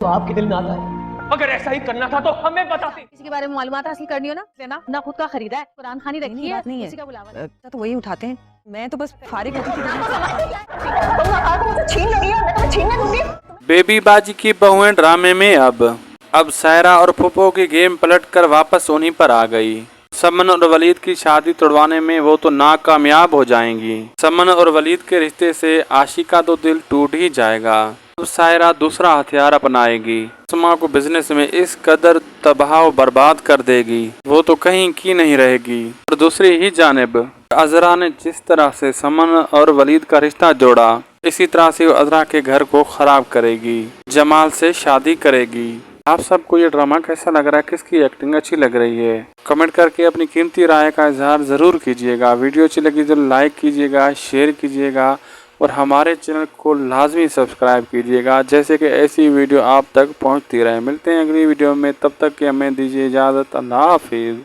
तो आपके दिल में आता है अगर ऐसा ही करना था तो हमें बताते। किसी के बारे में मालूमात हासिल करनी हो ना लेना ना खुद का खरीदा है कुरान खानी रखी है नहीं किसी का बुलावा है तो वही उठाते हैं। मैं तो बस फारिग होती थी। बेबी बाजी की बहुएं ड्रामे में अब सायरा और फुप्पो की गेम पलटकर वापस उन्हीं पर आ गई। समन और वलीद की शादी तुड़वाने में वो तो नाकामयाब हो जाएंगी। समन और वलीद के रिश्ते से आशिका तो दिल टूट ही जाएगा। अब सायरा दूसरा हथियार अपनाएगी। सुमा को बिजनेस में इस कदर तबाह बर्बाद कर देगी वो तो कहीं की नहीं रहेगी। और दूसरी ही जानिब अजरा ने जिस तरह से समन और वलीद का रिश्ता जोड़ा इसी तरह से वो अजरा के घर को खराब करेगी, जमाल से शादी करेगी। आप सबको ये ड्रामा कैसा लग रहा है, किसकी एक्टिंग अच्छी लग रही है, कमेंट करके अपनी कीमती राय का इजहार ज़रूर कीजिएगा। वीडियो अच्छी लगी तो लाइक कीजिएगा, शेयर कीजिएगा और हमारे चैनल को लाजमी सब्सक्राइब कीजिएगा जैसे कि ऐसी वीडियो आप तक पहुंचती रहे। मिलते हैं अगली वीडियो में, तब तक कि हमें दीजिए इजाज़त। अल्लाह हाफिज़।